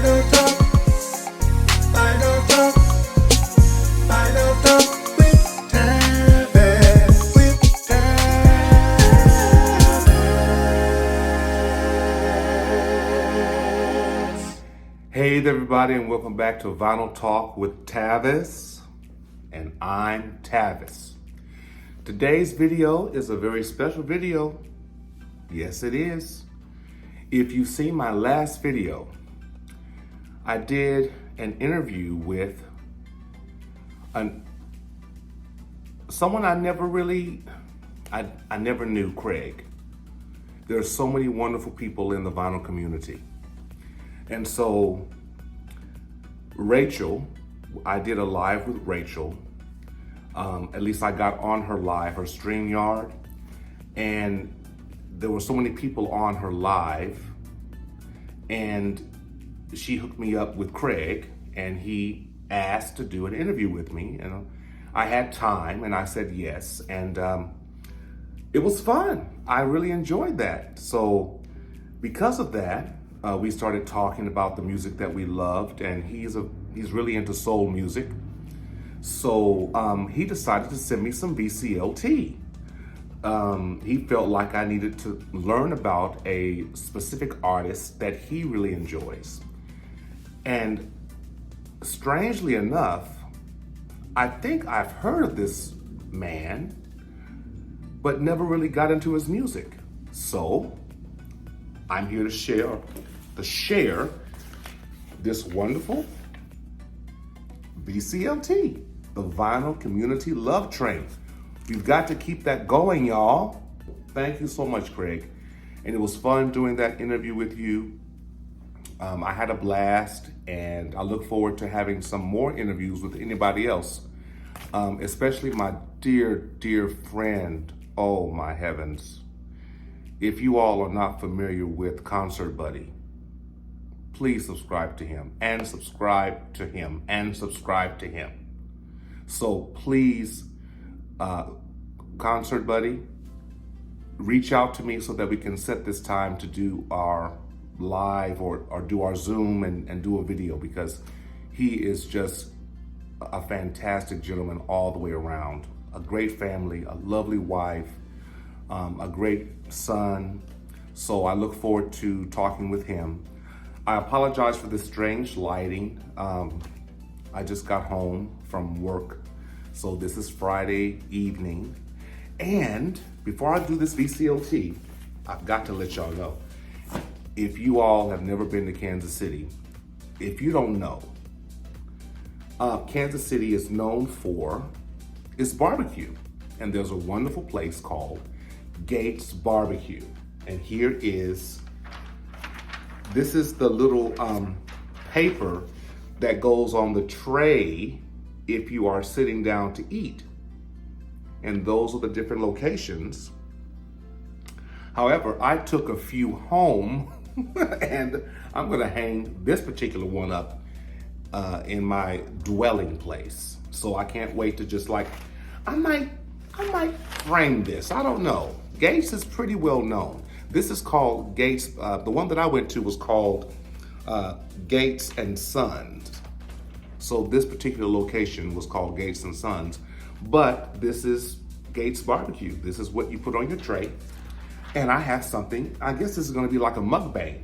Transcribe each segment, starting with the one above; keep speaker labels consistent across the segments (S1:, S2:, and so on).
S1: Final talk, final talk, final talk with Tavis, with Tavis. Hey there, everybody, and welcome back to Vinyl Talk with Tavis, and I'm Tavis. Today's video is a very special video. Yes, it is. If you've seen my last video, I did an interview with someone I never knew, Craig. There's so many wonderful people in the vinyl community. And so Rachel, I did a live with Rachel. At least I got on her live, her StreamYard, and there were so many people on her live, and she hooked me up with Craig, and he asked to do an interview with me, and I had time, and I said yes, and it was fun. I really enjoyed that. So because of that, we started talking about the music that we loved, and he's really into soul music. So he decided to send me some Vclt. He felt like I needed to learn about a specific artist that he really enjoys. And strangely enough, I think I've heard of this man, but never really got into his music. So I'm here to share this wonderful Vclt, the Vinyl Community Love Train. We've got to keep that going, y'all. Thank you so much, Craig. And it was fun doing that interview with you. I had a blast, and I look forward to having some more interviews with anybody else, especially my dear, dear friend. Oh, my heavens. If you all are not familiar with Concert Buddy, please subscribe to him, and subscribe to him, and subscribe to him. So please, Concert Buddy, reach out to me so that we can set this time to do our live or do our Zoom and do a video, because he is just a fantastic gentleman all the way around. A great family, a lovely wife, a great son. So I look forward to talking with him. I apologize for the strange lighting. I just got home from work, so this is Friday evening. And before I do this Vclt, I've got to let y'all know, if you all have never been to Kansas City, if you don't know, Kansas City is known for its barbecue. And there's a wonderful place called Gates Barbecue. And this is the little paper that goes on the tray if you are sitting down to eat. And those are the different locations. However, I took a few home and I'm gonna hang this particular one up in my dwelling place. So I can't wait to just I might frame this, I don't know. Gates is pretty well known. This is called Gates, the one that I went to was called Gates and Sons. So this particular location was called Gates and Sons, but this is Gates Barbecue. This is what you put on your tray. And I have something, I guess this is gonna be like a mukbang.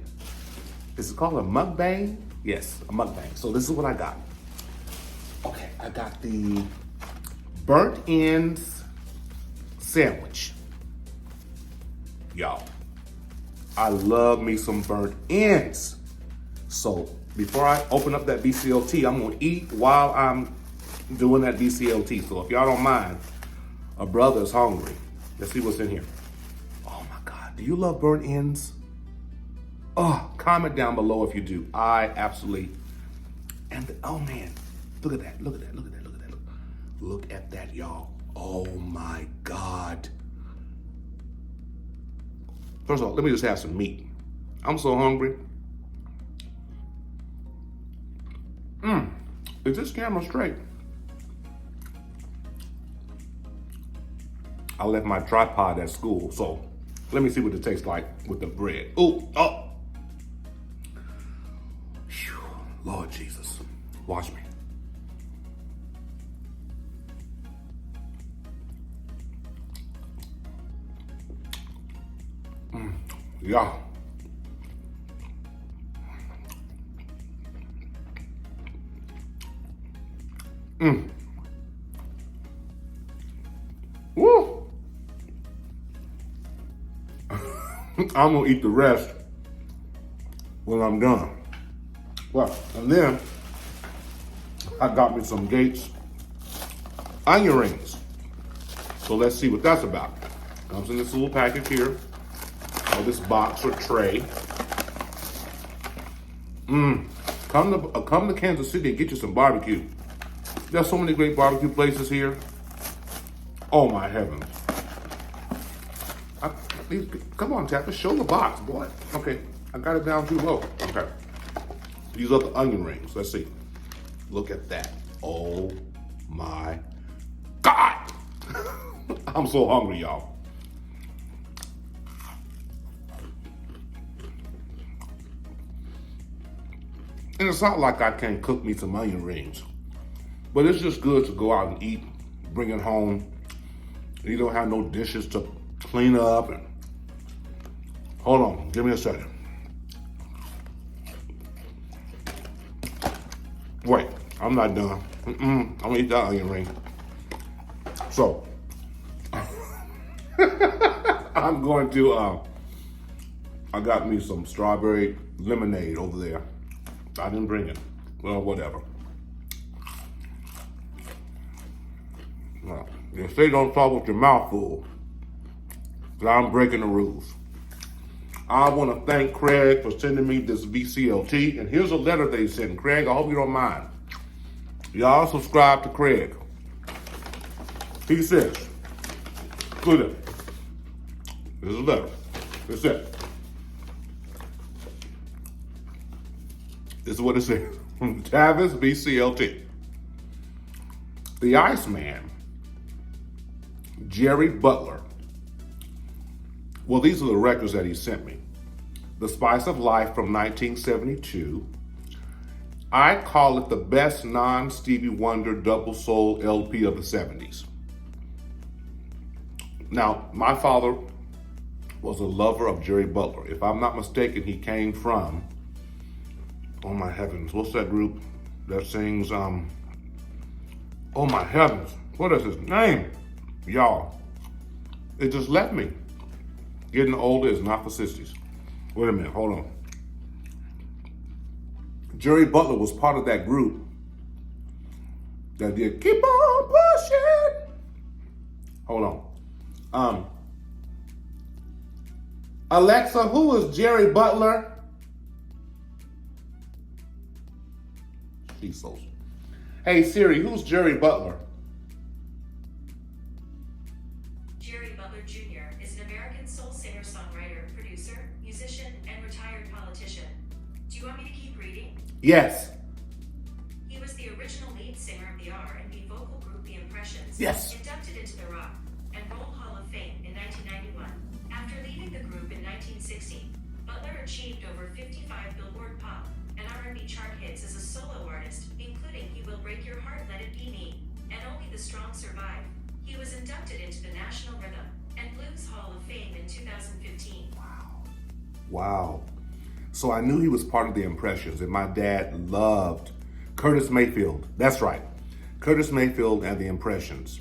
S1: Is it called a mukbang? Yes, a mukbang. So this is what I got. Okay, I got the burnt ends sandwich. Y'all, I love me some burnt ends. So before I open up that Vclt, I'm gonna eat while I'm doing that Vclt. So if y'all don't mind, a brother's hungry. Let's see what's in here. Oh my God, do you love burnt ends? Oh, comment down below if you do. I absolutely, oh man, look at that, look at that, look at that, look at that. Look at that, y'all. Oh my God. First of all, let me just have some meat. I'm so hungry. Is this camera straight? I left my tripod at school, so let me see what it tastes like with the bread. Ooh, oh. Whew. Lord Jesus, watch me. Yeah. Woo. I'm gonna eat the rest when I'm done. Well, and then I got me some Gates onion rings. So let's see what that's about. Comes in this little package here, or this box or tray. Come to Kansas City and get you some barbecue. There's so many great barbecue places here. Oh my heavens. Come on, Tapper, show the box, boy. Okay, I got it down too low. Okay. These are the onion rings. Let's see. Look at that. Oh my God. I'm so hungry, y'all. And it's not like I can't cook me some onion rings, but it's just good to go out and eat, bring it home. You don't have no dishes to clean up. And hold on, give me a second. Wait, I'm not done. I'm gonna eat that onion ring. So, I'm going to, I got me some strawberry lemonade over there. I didn't bring it. Well, whatever. Well, they say don't talk with your mouth full, but I'm breaking the rules. I want to thank Craig for sending me this Vclt, and here's a letter they sent. Craig, I hope you don't mind. Y'all subscribe to Craig. He says, look at it. This is a letter. It says, this is what it says. From Tavis Vclt. The Iceman, Jerry Butler. Well, these are the records that he sent me. The Spice of Life from 1972. I call it the best non-Stevie Wonder double soul LP of the 70s. Now, my father was a lover of Jerry Butler. If I'm not mistaken, he came from, oh my heavens, what's that group that sings, oh my heavens, what is his name? Y'all, it just left me. Getting older is not for sissies. Wait a minute, hold on. Jerry Butler was part of that group that did Keep On Pushing. Hold on. Alexa, who is Jerry Butler? She's so. Hey Siri, who's Jerry Butler?
S2: Jerry Butler Jr. is an American soul singer, songwriter, producer, musician, and retired politician. Do you want me to keep reading?
S1: Yes.
S2: He was the original lead singer of the R&B vocal group The Impressions.
S1: Yes.
S2: Inducted into the Rock and Roll Hall of Fame in 1991. After leaving the group in 1960, Butler achieved over 55 Billboard Pop and R&B chart hits as a solo artist, including He Will Break Your Heart, Let It Be Me, and Only the Strong Survive. He was inducted into the National Rhythm and Blues Hall of Fame in 2015.
S1: Wow. So I knew he was part of the Impressions, and my dad loved Curtis Mayfield. That's right. Curtis Mayfield and the Impressions.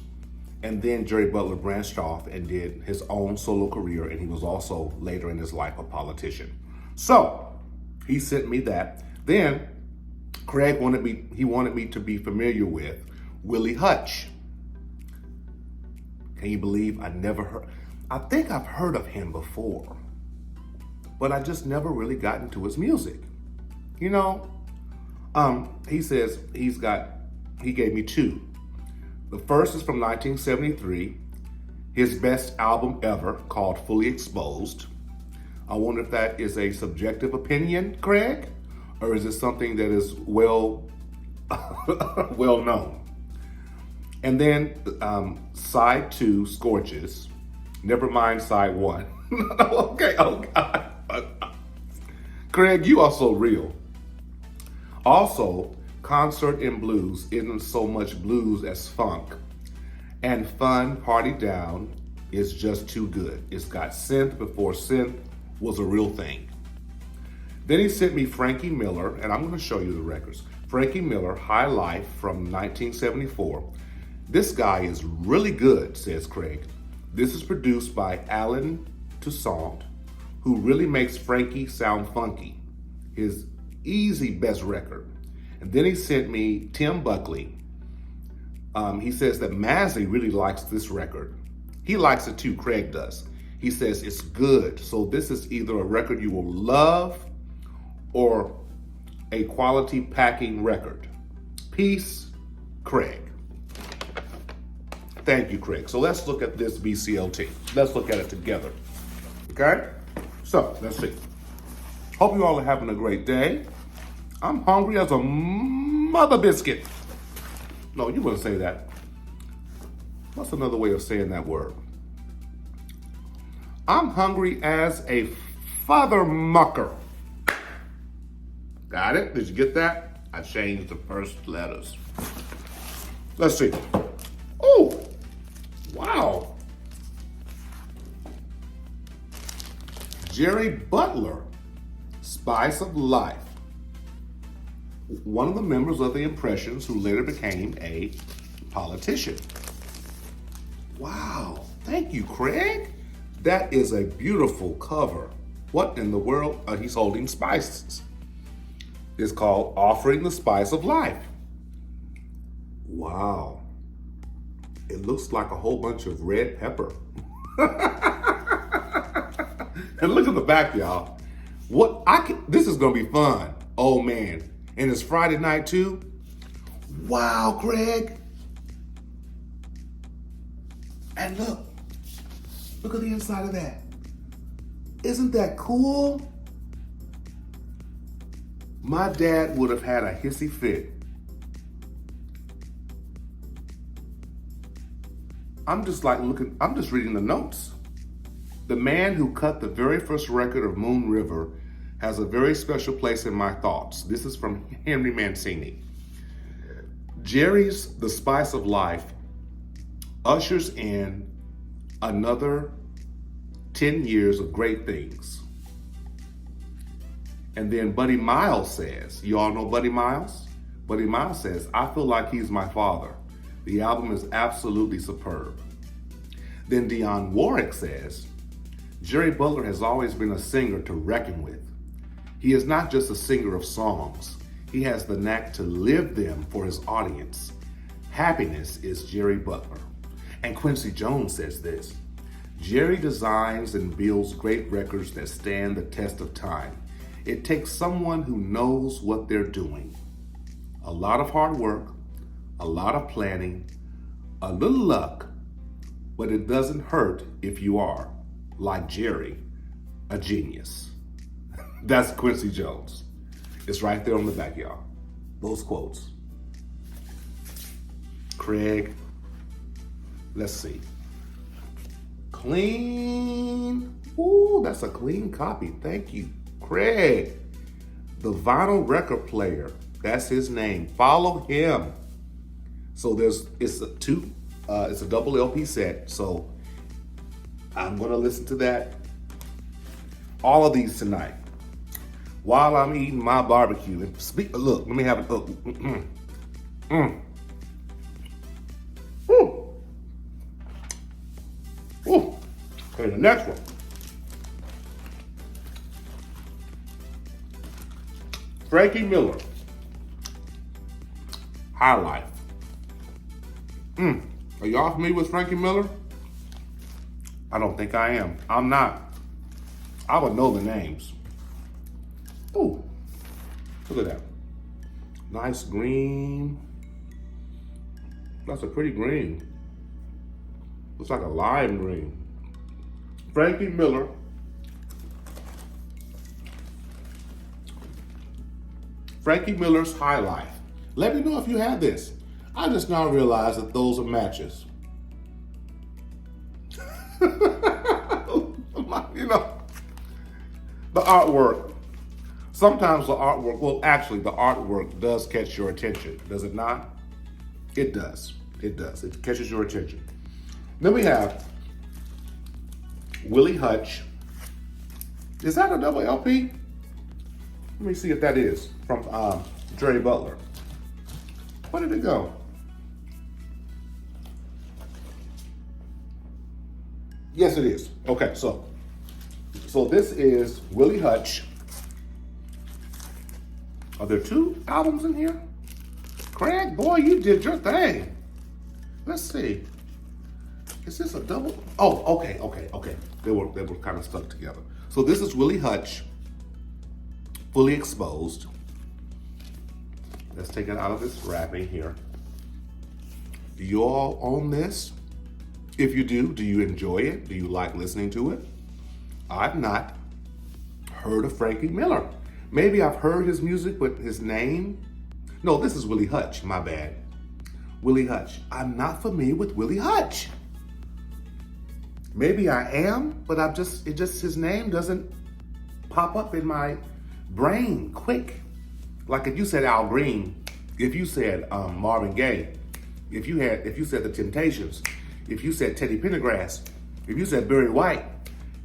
S1: And then Jerry Butler branched off and did his own solo career, and he was also later in his life a politician. So he sent me that. Then Craig wanted me to be familiar with Willie Hutch. Can you believe I never heard? I think I've heard of him before, but I just never really got into his music. You know, he says he gave me two. The first is from 1973, his best album ever, called Fully Exposed. I wonder if that is a subjective opinion, Craig, or is it something that is well known? And then side two, Scorches. Never mind side one. Okay, oh God. Craig, you are so real. Also, concert in blues isn't so much blues as funk. And fun, party down is just too good. It's got synth before synth was a real thing. Then he sent me Frankie Miller, and I'm going to show you the records. Frankie Miller, High Life from 1974. This guy is really good, says Craig. This is produced by Alan Toussaint, who really makes Frankie sound funky. His easy best record. And then he sent me Tim Buckley. He says that Mazzy really likes this record. He likes it too, Craig does. He says it's good. So this is either a record you will love or a quality packing record. Peace, Craig. Thank you, Craig. So let's look at this VCLT. Let's look at it together. Okay? So, let's see. Hope you all are having a great day. I'm hungry as a mother biscuit. No, you wouldn't say that. What's another way of saying that word? I'm hungry as a father mucker. Got it? Did you get that? I changed the first letters. Let's see. Oh, wow. Jerry Butler, Spice of Life. One of the members of the Impressions who later became a politician. Wow, thank you, Craig. That is a beautiful cover. What in the world? He's holding spices. It's called Offering the Spice of Life. Wow. It looks like a whole bunch of red pepper. And look at the back, y'all. This is gonna be fun. Oh man. And it's Friday night too. Wow, Craig. And look at the inside of that. Isn't that cool? My dad would have had a hissy fit. I'm just reading the notes. The man who cut the very first record of Moon River has a very special place in my thoughts. This is from Henry Mancini. Jerry's The Spice of Life ushers in another 10 years of great things. And then Buddy Miles says, you all know Buddy Miles? Buddy Miles says, I feel like he's my father. The album is absolutely superb. Then Dionne Warwick says, Jerry Butler has always been a singer to reckon with. He is not just a singer of songs. He has the knack to live them for his audience. Happiness is Jerry Butler. And Quincy Jones says this, Jerry designs and builds great records that stand the test of time. It takes someone who knows what they're doing. A lot of hard work, a lot of planning, a little luck, but it doesn't hurt if you are, like Jerry, a genius. That's Quincy Jones. It's right there on the back, y'all. Those quotes. Craig, let's see. Clean. Ooh, that's a clean copy. Thank you, Craig. The vinyl record player. That's his name. Follow him. So it's a double LP set. So I'm gonna listen to that. All of these tonight. While I'm eating my barbecue. Look, let me have it. Ooh. Okay, the next one. Frankie Miller. High Life. Are y'all familiar with Frankie Miller? I don't think I am. I'm not. I would know the names. Ooh, look at that. Nice green. That's a pretty green. Looks like a lime green. Frankie Miller. Frankie Miller's High Life. Let me know if you have this. I just now realized that those are matches. You know, the artwork. Sometimes the artwork, well, actually, the artwork does catch your attention, does it not? It does. It does. It catches your attention. Then we have Willie Hutch. Is that a double LP? Let me see if that is from Jerry Butler. Where did it go? Yes, it is. Okay, so this is Willie Hutch. Are there 2 albums in here? Craig, boy, you did your thing. Let's see. Is this a double? Oh, okay. They were kind of stuck together. So this is Willie Hutch, Fully Exposed. Let's take it out of this wrapping here. Do you all own this? If you do you enjoy it? Do you like listening to it? I've not heard of Frankie Miller. Maybe I've heard his music, but his name? No, this is Willie Hutch, my bad. Willie Hutch. I'm not familiar with Willie Hutch. Maybe I am, but his name doesn't pop up in my brain quick. Like if you said Al Green, if you said Marvin Gaye, if you said The Temptations, if you said Teddy Pendergrass, if you said Barry White,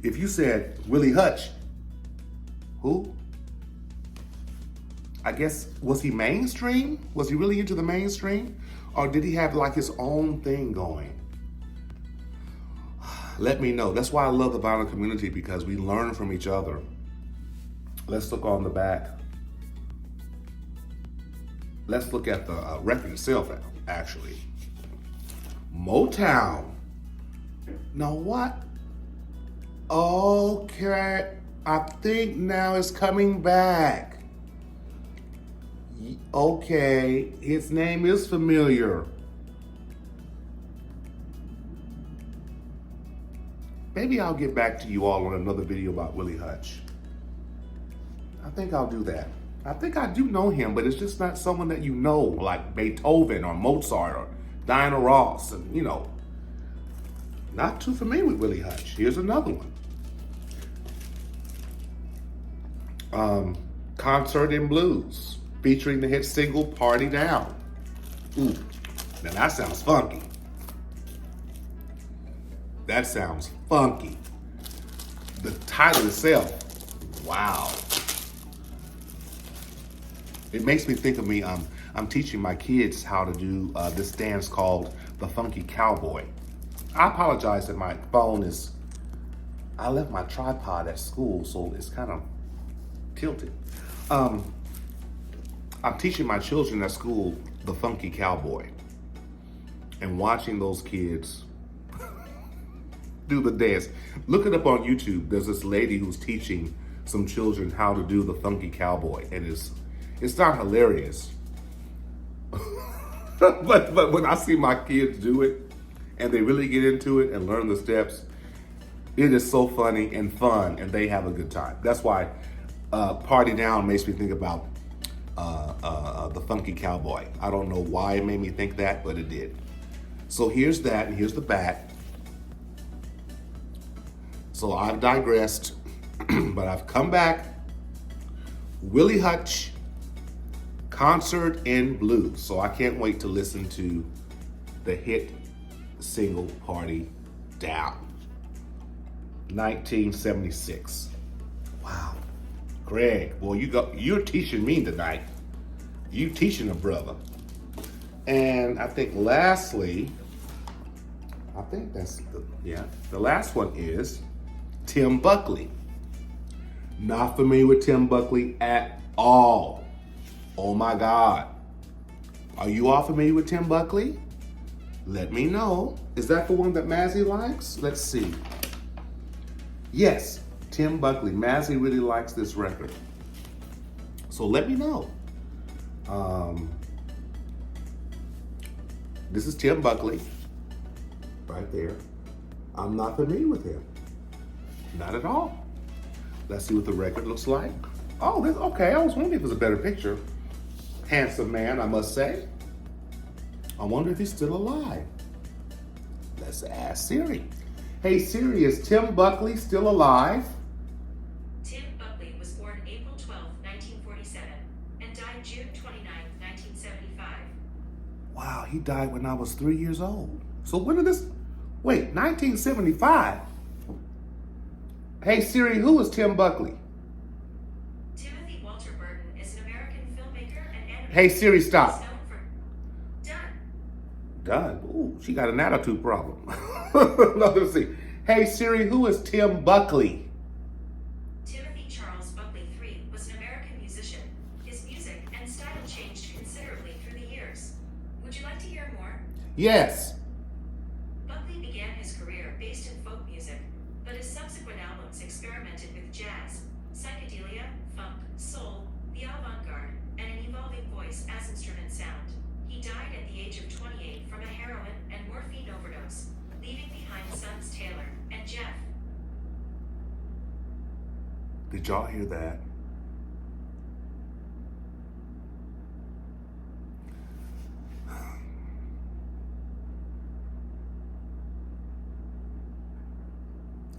S1: if you said Willie Hutch, who? I guess, was he mainstream? Was he really into the mainstream? Or did he have like his own thing going? Let me know. That's why I love the vinyl community, because we learn from each other. Let's look on the back. Let's look at the record itself, actually. Motown. Now what? Okay, I think now it's coming back. Okay, his name is familiar. Maybe I'll get back to you all on another video about Willie Hutch. I think I'll do that. I think I do know him, but it's just not someone that you know, like Beethoven or Mozart or Diana Ross, and not too familiar with Willie Hutch. Here's another one. Concert in Blues, featuring the hit single Party Down. Ooh, now that sounds funky. That sounds funky. The title itself, wow. It makes me think of me, I'm teaching my kids how to do this dance called the Funky Cowboy. I apologize that my phone I left my tripod at school, so it's kind of tilted. I'm teaching my children at school the Funky Cowboy, and watching those kids do the dance. Look it up on YouTube. There's this lady who's teaching some children how to do the Funky Cowboy, and it's not hilarious. but when I see my kids do it and they really get into it and learn the steps, it is so funny and fun, and they have a good time. That's why Party Down makes me think about the Funky Cowboy. I don't know why it made me think that, but it did. So here's that, and here's the back. So I've digressed, but I've come back. Willie Hutch, Concert in Blues. So I can't wait to listen to the hit single Party Down. 1976. Wow. Greg, boy, you're teaching me tonight. You teaching a brother. And I think lastly, the last one is Tim Buckley. Not familiar with Tim Buckley at all. Oh my God. Are you all familiar with Tim Buckley? Let me know. Is that the one that Mazzy likes? Let's see. Yes, Tim Buckley. Mazzy really likes this record. So let me know. This is Tim Buckley. Right there. I'm not familiar with him. Not at all. Let's see what the record looks like. Oh, okay. I was wondering if it was a better picture. Handsome man, I must say. I wonder if he's still alive. Let's ask Siri. Hey Siri, is Tim Buckley still alive?
S2: Tim Buckley was born April 12, died June 29th, 1975.
S1: Wow, he died when I was 3 years old. So when did this? Wait, 1975. Hey Siri, who is Tim Buckley?
S2: Timothy Walter Burton is an American filmmaker and animator.
S1: Hey Siri,
S2: He's
S1: stop.
S2: known for
S1: Done. Ooh, she got an attitude problem. No, let's see. Hey Siri, who is Tim Buckley?
S2: Timothy Charles Buckley III was an American musician. His music and style changed considerably through the years. Would you like to hear more?
S1: Yes.
S2: Buckley began his career based in folk music, but his subsequent albums experimented with jazz, psychedelia, funk, soul, the avant-garde, and an evolving voice as instrument sound. He died at the age of 28 from a heroin and morphine overdose, leaving behind sons Taylor and Jeff.
S1: Did y'all hear that?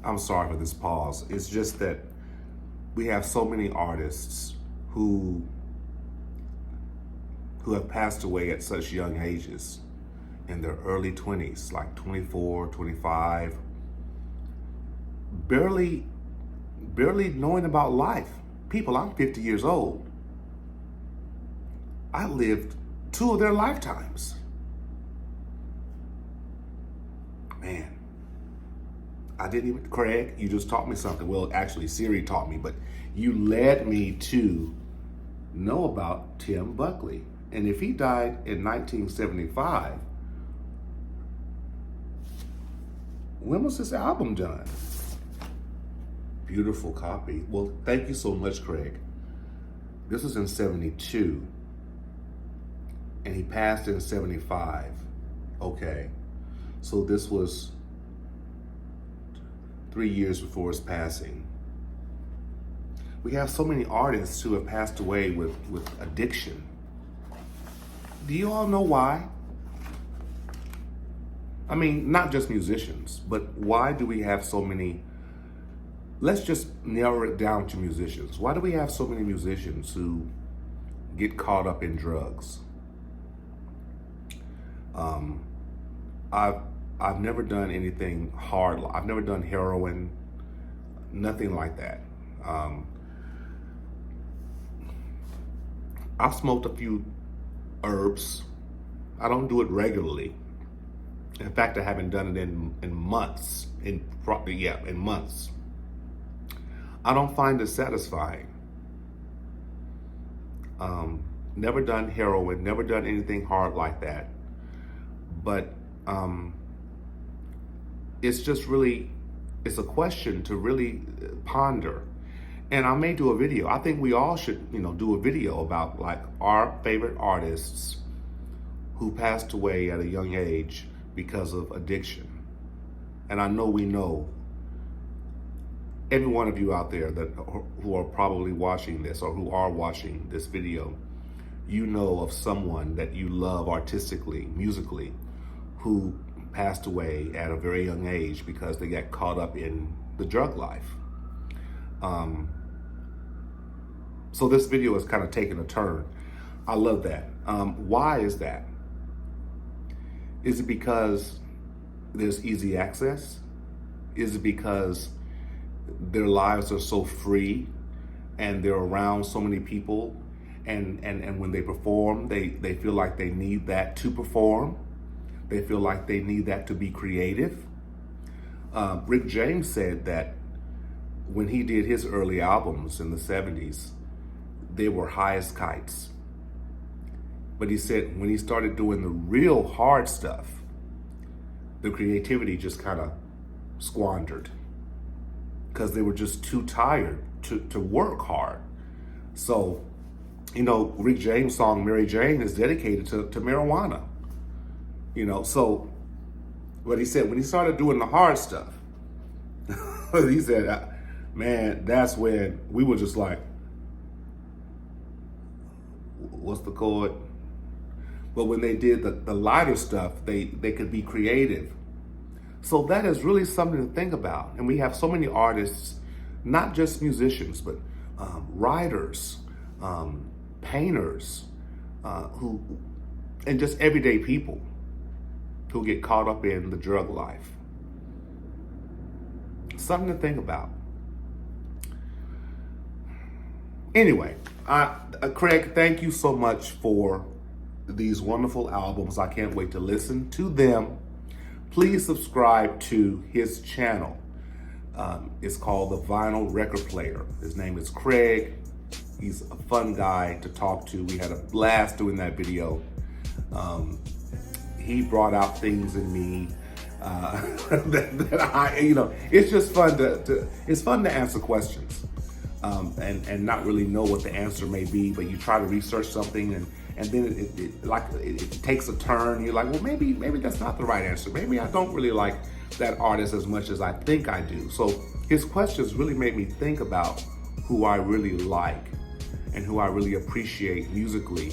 S1: I'm sorry for this pause. It's just that we have so many artists who have passed away at such young ages, in their early 20s, like 24, 25, barely knowing about life. People, I'm 50 years old. I lived 2 of their lifetimes. Man, I didn't even, Craig, you just taught me something. Well, actually, Siri taught me, but you led me to know about Tim Buckley. And if he died in 1975, when was this album done? Beautiful copy. Well, thank you so much, Craig. This was in 72, and he passed in 75. Okay, so this was 3 years before his passing. We have so many artists who have passed away with addiction. Do you all know why? I mean, not just musicians, but why do we have so many? Let's just narrow it down to musicians. Why do we have so many musicians who get caught up in drugs? I've never done anything hard. I've never done heroin, nothing like that. I've smoked a few herbs. I don't do it regularly. In fact, I haven't done it in months. In months. I don't find it satisfying. Never done heroin, never done anything hard like that. But it's just really, it's a question to really ponder. And I may do a video. I think we all should, do a video about like our favorite artists who passed away at a young age because of addiction. And I know we know, every one of you out there who are probably watching this or who are watching this video, you know of someone that you love artistically, musically, who passed away at a very young age because they got caught up in the drug life. So this video is kind of taking a turn. I love that. Why is that? Is it because there's easy access? Is it because their lives are so free and they're around so many people, and when they perform, they feel like they need that to perform? They feel like they need that to be creative? Rick James said that when he did his early albums in the 70s, they were high as kites. But he said when he started doing the real hard stuff, the creativity just kind of squandered because they were just too tired to work hard. So, Rick James' song Mary Jane is dedicated to marijuana. So what he said, when he started doing the hard stuff, he said, man, that's when we were just like, what's the chord? But when they did the lighter stuff, they could be creative. So that is really something to think about. And we have so many artists, not just musicians, but writers, painters, and just everyday people who get caught up in the drug life. Something to think about. Anyway, Craig, thank you so much for these wonderful albums. I can't wait to listen to them. Please subscribe to his channel. It's called The Vinyl Record Player. His name is Craig. He's a fun guy to talk to. We had a blast doing that video. He brought out things in me that I, it's just fun it's fun to answer questions. And not really know what the answer may be, but you try to research something and then it takes a turn. You're like, well, maybe that's not the right answer. Maybe I don't really like that artist as much as I think I do. So his questions really made me think about who I really like and who I really appreciate musically,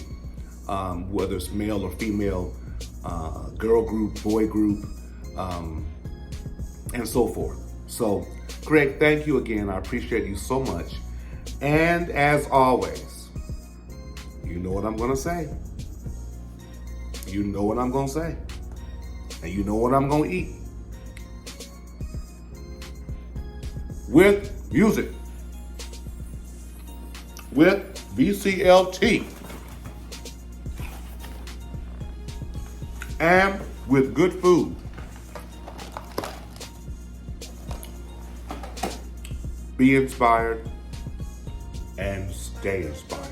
S1: whether it's male or female, girl group, boy group, and so forth. So, Craig, thank you again. I appreciate you so much. And as always, you know what I'm going to say. You know what I'm going to say. And you know what I'm going to eat. With music. With Vclt. And with good food. Be inspired and stay inspired.